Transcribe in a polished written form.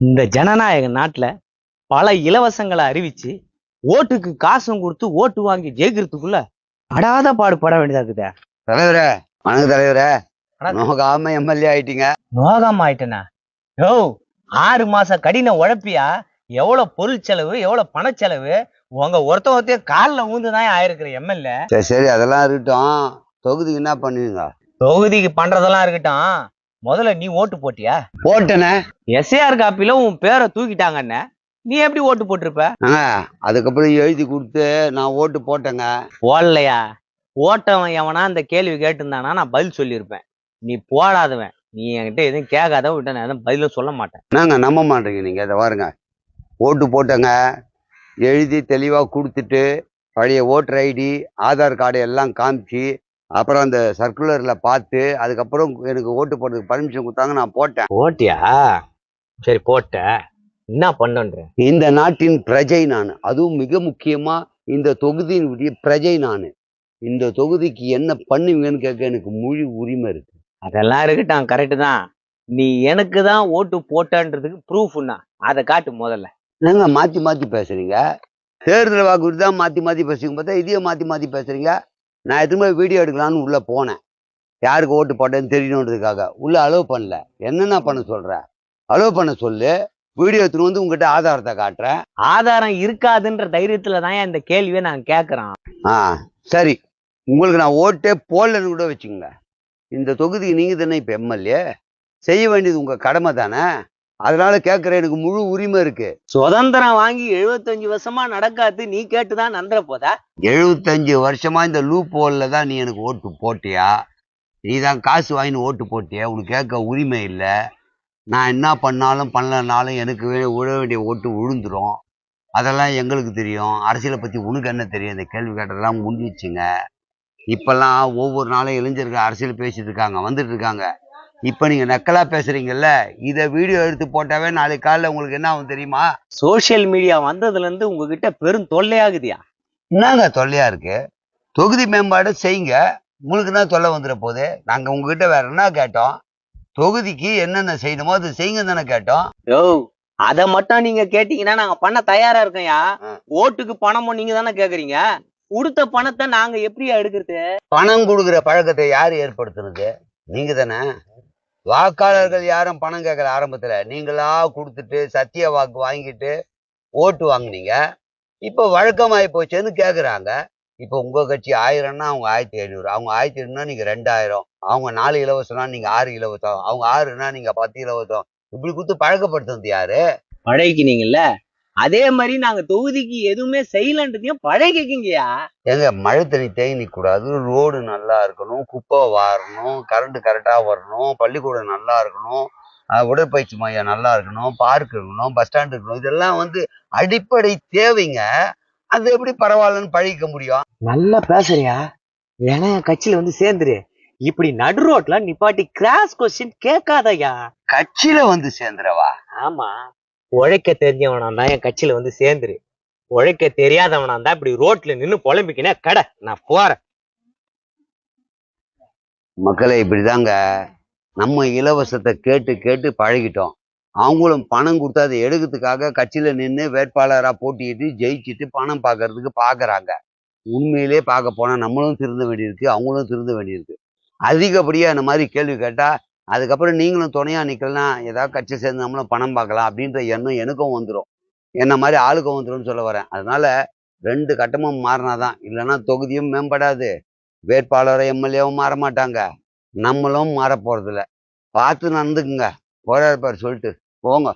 இந்த ஜனநாயக நாட்டுல பல இலவசங்களை அறிவிச்சு ஓட்டுக்கு காசும் கொடுத்து ஓட்டு வாங்கி ஜெயிக்கிறதுக்குள்ள படாத பாடுபட வேண்டியதா இருக்குதே. தலைவரே, வணக்கம் தலைவரே. வணக்கம். நோகாம எம்எல்ஏ ஆயிட்டீங்க. நோகாம ஆயிட்டேனா? யோ, 6 மாச கடின உழைப்பியா? எவ்வளவு பொருள் செலவு, எவ்வளவு பணச்செலவு, உங்க ஒருத்தவத்தைய காலில் ஊந்துதான் ஆயிருக்கிற எம்எல்ஏ. சரி சரி, அதெல்லாம் இருக்கட்டும். தொகுதிக்கு என்ன பண்ணுவீங்க? தொகுதிக்கு பண்றதெல்லாம் இருக்கட்டும், முதல்ல நீ ஓட்டு போட்டியா? போட்டேனே. எஸ்ஏஆர் காப்பில உன் பேரை தூக்கிட்டாங்கன்னு நீ எப்படி ஓட்டு போட்டிருப்ப? அதுக்கப்புறம் எழுதி கொடுத்து நான் ஓட்டு போட்டேங்க. போடலையா? ஓட்டவன் எவனா அந்த கேள்வி கேட்டிருந்தானா நான் பதில் சொல்லியிருப்பேன். நீ போடாதவன், நீ என்கிட்ட எதுவும் கேட்காத விட்ட, நான் எதுவும் பதிலும் சொல்ல மாட்டேன். நாங்க நம்ப மாட்டேங்க. நீங்க இதை பாருங்க, ஓட்டு போட்டேங்க. எழுதி தெளிவாக கொடுத்துட்டு பழைய ஓட்டர் ஐடி, ஆதார் கார்டு எல்லாம் காமிச்சு, அப்புறம் அந்த சர்க்குலரில் பார்த்து, அதுக்கப்புறம் எனக்கு ஓட்டு போடுறதுக்கு பர்மிஷன் கொடுத்தாங்க. நான் போட்டேன். போட்டியா? சரி, போட்ட. என்ன பண்ணுன்ற? இந்த நாட்டின் பிரஜை நான். அதுவும் மிக முக்கியமா இந்த தொகுதியினுடைய பிரஜை நான். இந்த தொகுதிக்கு என்ன பண்ணுவீங்கன்னு கேட்க எனக்கு முழு உரிமை இருக்கு. அதெல்லாம் இருக்கட்டும், கரெக்டு தான். நீ எனக்கு தான் ஓட்டு போட்டன்றதுக்கு ப்ரூஃப்னா அதை காட்டு முதல்ல. என்னங்க மாற்றி மாற்றி பேசுறீங்க? தேர்தல் வாக்குறுதி தான் மாற்றி மாற்றி பேசுறீங்க. பார்த்தா இதையே மாற்றி மாற்றி பேசுறீங்க. நான் எதுவுமே வீடியோ எடுக்கலான்னு உள்ளே போனேன். யாருக்கு ஓட்டு போட்டேன்னு தெரியணுன்றதுக்காக உள்ளே அலோவ் பண்ணல. என்னென்ன பண்ண சொல்ற? அலோவ் பண்ண சொல்லு. வீடியோ எடுத்துன்னு வந்து உங்ககிட்ட ஆதாரத்தை காட்டுறேன். ஆதாரம் இருக்காதுன்ற தைரியத்துல தான் இந்த கேள்வியை நான் கேட்கறேன். சரி, உங்களுக்கு நான் ஓட்டே போடலன்னு கூட வச்சுக்கோங்க. இந்த தொகுதிக்கு நீங்க தானே இப்ப எம்எல்ஏ, செய்ய வேண்டியது உங்க கடமை தானே. அதனால கேட்கற எனக்கு முழு உரிமை இருக்கு. சுதந்திரம் வாங்கி 75 வருஷமா நடக்காது, நீ கேட்டுதான் நந்துற போதா? 75 வருஷமா இந்த லூப் ஹோல்ல தான் நீ எனக்கு ஓட்டு போட்டியா? நீ தான் காசு வாங்கின்னு ஓட்டு போட்டியா? உனக்கு கேட்க உரிமை இல்லை. நான் என்ன பண்ணாலும் பண்ணலனாலும் எனக்கு விழ வேண்டிய ஓட்டு விழுந்துரும். அதெல்லாம் எங்களுக்கு தெரியும். அரசியலை பற்றி உனக்கு என்ன தெரியும்? இந்த கேள்வி கேட்டதெல்லாம் முடிஞ்சிச்சுங்க. இப்பெல்லாம் ஒவ்வொரு நாளும் இளைஞர்கள் அரசியல் பேசிட்டு இருக்காங்க, வந்துட்டு இருக்காங்க. இப்போ நீங்கள் நக்கலா பேசுறீங்கல்ல, இதை வீடியோ எடுத்து போட்டாவே நாளைக்கு காலையில் உங்களுக்கு என்ன ஆகும் தெரியுமா? சோசியல் மீடியா வந்ததுலேருந்து உங்ககிட்ட பெரும் தொல்லையாகுதியா? என்னங்க தொல்லையா இருக்கு? தொகுதி மேம்பாடு செய்யுங்க. உங்களுக்கு என்ன தொல்லை வந்துட போகுது? நாங்கள் உங்ககிட்ட வேற என்ன கேட்டோம்? தொகுதிக்கு என்னென்ன செய்யணுமோ அது செய்யுங்க தானே கேட்டோம். யோ, அதை மட்டும் நீங்க கேட்டீங்கன்னா நாங்க பண்ண தயாரா இருக்கோம்யா. ஓட்டுக்கு பணமும் நீங்க தானே கேக்குறீங்க. கொடுத்த பணத்தை நாங்க எப்படியா எடுக்கிறது? பணம் கொடுக்குற பழக்கத்தை யார் ஏற்படுத்துனது? நீங்க தானே. வாக்காளர்கள் யாரும் பணம் கேட்கற ஆரம்பத்துல நீங்களா கொடுத்துட்டு சத்திய வாக்கு வாங்கிட்டு ஓட்டு வாங்கினீங்க. இப்போ வழக்கமாயி போச்சுன்னு கேக்குறாங்க. இப்போ உங்க கட்சி 1000ன்னா அவங்க 1500, அவங்க 1500ன்னா நீங்க 2000, அவங்க 4 இலவசம்னா நீங்க 6 இலவசம், அவங்க 6ன்னா நீங்க 10 இலவசம். இப்படி கொடுத்து பழக்கப்படுத்துறது யாரு? பழகினீங்கல்ல, அதே மாதிரி நாங்க தொகுதிக்கு எதுவுமே செய்யலன்றதையும் பழகிக்கிங்கயா. எங்க மழை தண்ணி தேங்கி நிற்க கூடாது, ரோடு நல்லா இருக்கணும், குப்பை வாரணும், கரண்ட் கரெக்டா வரணும், பள்ளிக்கூடம் நல்லா இருக்கணும், உடற்பயிற்சி மையம் நல்லா இருக்கணும், பார்க் இருக்கணும், பஸ் ஸ்டாண்ட் இருக்கணும். இதெல்லாம் அடிப்படை தேவைங்க. அது எப்படி பரவாயில்லன்னு பழகிக்க முடியும்? நல்லா பேசுறியா? ஏன்னா என் கட்சியில சேர்ந்துரு. இப்படி நடு ரோட்ல நிப்பாட்டி கிராஸ் கொஸ்டின் கேட்காதயா. கட்சியில சேர்ந்துடவா? ஆமா, உழைக்க தெரிஞ்சவனா தான் என் கட்சியில சேர்ந்துரு. உழைக்க தெரியாதவனா தான் இப்படி ரோட்ல நின்னு புலம்பிக்கினே கடை. நான் போறேன். மக்களை இப்படிதாங்க நம்ம இலவசத்தை கேட்டு கேட்டு பழகிட்டோம். அவங்களும் பணம் கொடுத்து அதை எடுக்கிறதுக்காக கட்சியில நின்று வேட்பாளராக போட்டிட்டு ஜெயிச்சுட்டு பணம் பார்க்கறதுக்கு பார்க்குறாங்க. உண்மையிலே பார்க்க போனா நம்மளும் திருந்த வேண்டியிருக்கு, அவங்களும் திருந்த வேண்டியிருக்கு. அதிகப்படியா இந்த மாதிரி கேள்வி கேட்டா அதுக்கப்புறம் நீங்களும் துணையா நிக்கலன்னா ஏதாவது கட்சி சேர்ந்து நம்மளும் பணம் பார்க்கலாம் அப்படின்ற எண்ணம் எனக்கும் வந்துடும். என்ன மாதிரி ஆளுக்கும் வந்துடும் சொல்ல வரேன். அதனால 2 கட்டமும் மாறினாதான், இல்லைன்னா தொகுதியும் மேம்படாது, வேட்பாளரும் எம்எல்ஏவும் மாற மாட்டாங்க, நம்மளும் மாற போறதில்ல. பார்த்து நடந்துக்குங்க. போறாரு பாரு சொல்லிட்டு போங்க.